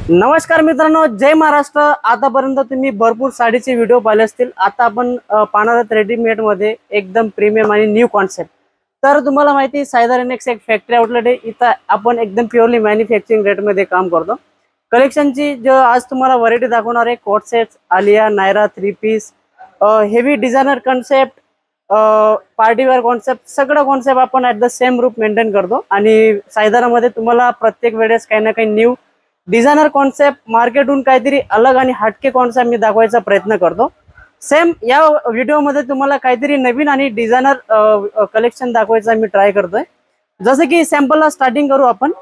नमस्कार मित्रांनो, जय महाराष्ट्र। आतापर्यंत तुम्ही भरपूर साडीचे व्हिडिओ पाहिले असतील। आता आपण पाहणार आहोत रेडीमेड मध्ये एकदम प्रीमियम आणि न्यू कॉन्सेप्ट। तर तुम्हाला माहिती सायदा रेनेक्स एक फॅक्टरी आउटलेट आहे। इथं आपण एकदम प्युअरली मॅन्युफॅक्चरिंग रेट मध्ये काम करतो। कलेक्शनची जो आज तुम्हाला व्हरायटी दाखवणार आहे, coat sets, Alia, Nayra, three piece, heavy designer concept, party wear concept, सगळं कॉन्सेप्ट आपण ॲट द सेम रूप मेंटेन करतो। आणि सायदारामध्ये तुम्हाला प्रत्येक वेळेस काही ना काही न्यू डिझायनर कॉन्सेप्ट, मार्केटहून काहीतरी अलग आणि हटके कॉन्सेप्ट मी दाखवायचा प्रयत्न करतो। सेम या व्हिडिओमध्ये तुम्हाला काहीतरी नवीन आणि डिझायनर कलेक्शन दाखवायचा मी ट्राय करतोय। जसं की सॅम्पलला स्टार्टिंग करू आपण।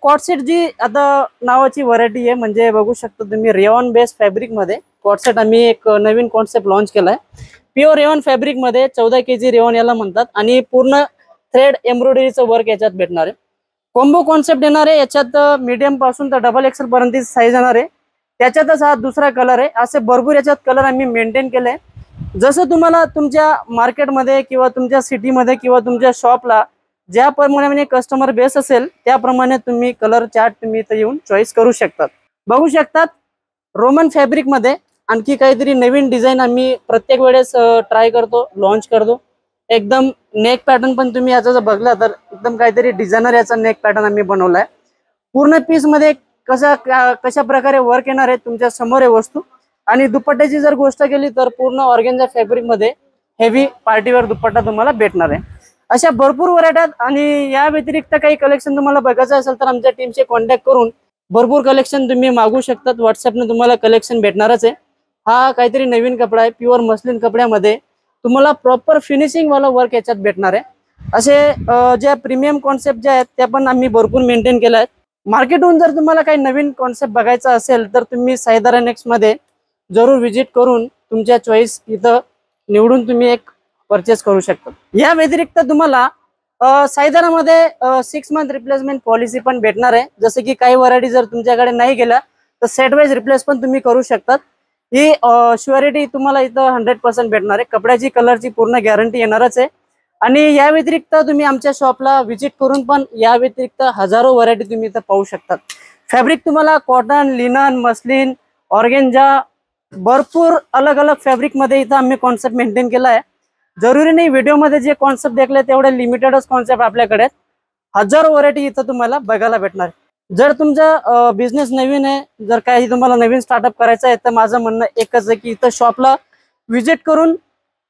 कॉट सेट जी आता नावाची व्हरायटी आहे, म्हणजे बघू शकता तुम्ही रेयॉन बेस फॅब्रिक मध्ये कॉट सेट आम्ही एक नवीन कॉन्सेप्ट लॉन्च केलाय। प्युअर रेयॉन फॅब्रिक मध्ये 14 kg रेयॉन याला म्हणतात आणि पूर्ण थ्रेड एम्ब्रॉयडरीचं वर्क याच्यात भेटणार आहे। कॉम्बो कॉन्सेप्ट येणार आहे। याच्यात मीडियम पासून तर डबल एक्सेल पर्यंत साईज येणार आहे। त्याच्यातच हा दुसरा कलर आहे। असे भरपूर याच्यात कलर आम्ही मेंटेन केले। जसं तुम्हाला तुमच्या मार्केटमध्ये किंवा तुमच्या सिटीमध्ये किंवा तुमच्या शॉपला ज्याप्रमाणे कस्टमर बेस असेल त्याप्रमाणे तुम्ही कलर चार्ट तुम्ही इथं येऊन चॉईस करू शकतात। बघू शकतात रोमन फॅब्रिक मध्ये आणखी काहीतरी नवीन डिझाईन आम्ही प्रत्येक वेळेस ट्राय करतो, लॉन्च करतो। एकदम नेक पॅटर्न पण तुम्ही याचा जर बघला तर एकदम काहीतरी डिझायनर याचा नेक पॅटर्न आम्ही बनवलाय। पूर्ण पीस मध्ये कशा प्रकारे वर्क येणार आहे तुमच्या समोर आहे वस्तू। आणि दुपट्ट्याची जर गोष्ट केली तर पूर्ण ऑर्गेन्झा फॅब्रिक मध्ये हेवी पार्टीवेअर दुपट्टा तुम्हाला भेटणार आहे। अशा भरपूर व्हरायटी आणि या व्यतिरिक्त काही कलेक्शन तुम्हाला बघायचं असेल तर आमच्या टीमशी कॉन्टॅक्ट करून भरपूर कलेक्शन तुम्ही मागू शकतात। व्हॉट्सअपने तुम्हाला कलेक्शन भेटणारच आहे। हा काहीतरी नवीन कपडा आहे, प्युअर मस्लिन कपड्यामध्ये तुम्हाला प्रॉपर फिनिशिंग वाला वर्क याच्यात भेटणार आहे। असे ज्या प्रीमियम कॉन्सेप्ट जे आहेत त्या पण आम्ही भरपूर मेंटेन केल्या आहेत। मार्केटहून जर तुम्हाला काही नवीन कॉन्सेप्ट बघायचा असेल तर तुम्ही सायदा रेनेक्स मध्ये जरूर व्हिजिट करून तुमच्या चॉईस इथं निवडून तुम्ही एक परचेस करू शकता। या व्यतिरिक्त तुम्हाला सायदारामध्ये 6 मंथ रिप्लेसमेंट पॉलिसी पण भेटणार आहे। जसं की काही व्हरायटी जर तुमच्याकडे नाही गेल्या तर सेट वाईज रिप्लेस पण तुम्ही करू शकतात। ही श्युअरिटी तुम्हाला इथं 100% भेटणार आहे। कपड्याची कलरची पूर्ण गॅरंटी येणारच आहे। आणि या व्यतिरिक्त तुम्ही आमच्या शॉपला व्हिजिट करून पण या व्यतिरिक्त हजारो व्हरायटी तुम्ही इथं पाहू शकतात। फॅब्रिक तुम्हाला कॉटन, लिनन, मस्लिन, ऑर्गेन्झा भरपूर अलग अलग फॅब्रिक मध्ये इथं आम्ही कॉन्सेप्ट मेंटेन केला आहे। जरुरी नाही व्हिडिओमध्ये जे कॉन्सेप्ट देखले तेवढे लिमिटेडच कॉन्सेप्ट आपल्याकडे आहेत। हजारो व्हरायटी इथं तुम्हाला बघायला भेटणार। जर तुमचा बिझनेस नवीन आहे, जर काही तुम्हाला नवीन स्टार्टअप करायचं आहे तर माझं म्हणणं एकच आहे की इथं शॉपला व्हिजिट करून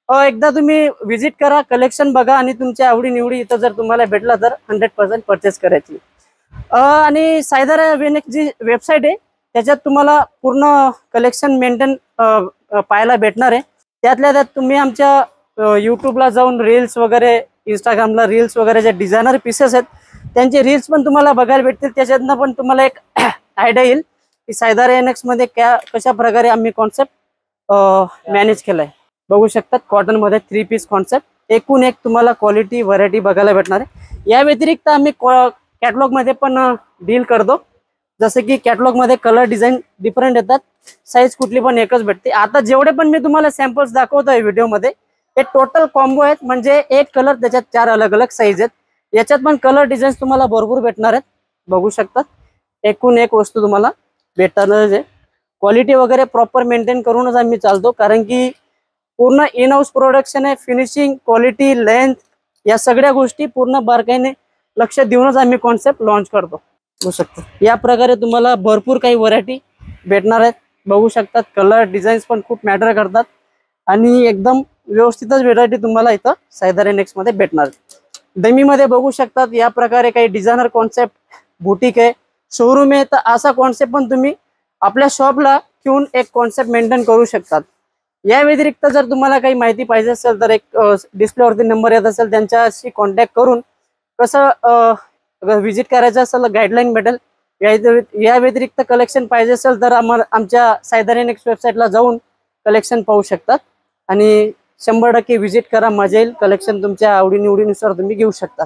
एकदा तुम्ही व्हिजिट करा, कलेक्शन बघा आणि तुमच्या आवडी निवडी इथं जर तुम्हाला भेटला तर 100% परचेस करायची। आणि सायदा रेनेक्स जी वेबसाईट आहे त्याच्यात तुम्हाला पूर्ण कलेक्शन मेंटेन पाहायला भेटणार आहे। त्यातल्या त्यात तुम्ही आमच्या यूट्यूबला जाऊन रील्स वगैरे, इंस्टाग्रामला रील्स वगैरे जे डिझायनर पीसेस आहेत त्यांचे रील्स पण तुम्हाला बघायला भेटतील। त्याच्यातनं पण तुम्हाला एक आयडिया येईल की सायदा रेनेक्स मध्ये कशा प्रकारे आम्ही कॉन्सेप्ट मॅनेज केलाय। बघू शकतात कॉटन मध्ये 3 पीस कॉन्सेप्ट, एकूण एक तुम्हाला क्वालिटी व्हरायटी बघायला भेटणार आहे। या व्यतिरिक्त आम्ही कॅटलॉग मध्ये पण डील करतो। जसं की कॅटलॉग मध्ये कलर डिझाईन डिफरंट येतात, साईज कुठली पण एकच भेटते। आता जेवढे पण मी तुम्हाला सॅम्पल्स दाखवतोय व्हिडिओमध्ये हे टोटल कॉम्बो आहेत, म्हणजे एक कलर त्याच्यात 4 अलग अलग साईज आहेत। याच्यात पण कलर डिझाईन तुम्हाला भरपूर भेटणार आहेत। बघू शकतात एकूण एक वस्तू तुम्हाला भेटणार आहे। क्वालिटी वगैरे प्रॉपर मेंटेन करूनच आम्ही चालतो, कारण की पूर्ण इन हाऊस प्रोडक्शन आहे। फिनिशिंग, क्वालिटी, लेंथ या सगळ्या गोष्टी पूर्ण बारकाईने लक्ष देऊनच आम्ही कॉन्सेप्ट लॉन्च करतो। बघू शकता या प्रकारे तुम्हाला भरपूर काही व्हरायटी भेटणार आहेत। बघू शकतात कलर डिझाईन्स पण खूप मॅटर करतात आणि एकदम व्यवस्थितच व्हरायटी तुम्हाला इथं सायदा रेनेक्स मध्ये भेटणार। डमी मध्ये बघू शकतात या प्रकारे काही डिझायनर कॉन्सेप्ट, बुटीक आहे, शोरूम आहे, तर असा कॉन्सेप्ट पण तुम्ही आपल्या शॉपला घेऊन एक कॉन्सेप्ट मेंटेन करू शकतात। या व्यतिरिक्त जर तुम्हाला काही माहिती पाहिजे असेल तर एक डिस्प्लेवरती नंबर येत असेल त्यांच्याशी कॉन्टॅक्ट करून कसं व्हिजिट करायचं असेल गाईडलाईन भेटेल। या व्यतिरिक्त कलेक्शन पाहिजे असेल तर आमच्या सायदा रेनेक्स वेबसाईटला जाऊन कलेक्शन पाहू शकतात आणि 100% व्हिजिट करा, मजा येईल। कलेक्शन तुमच्या आवडीनिवडीनुसार तुम्ही घेऊ शकता।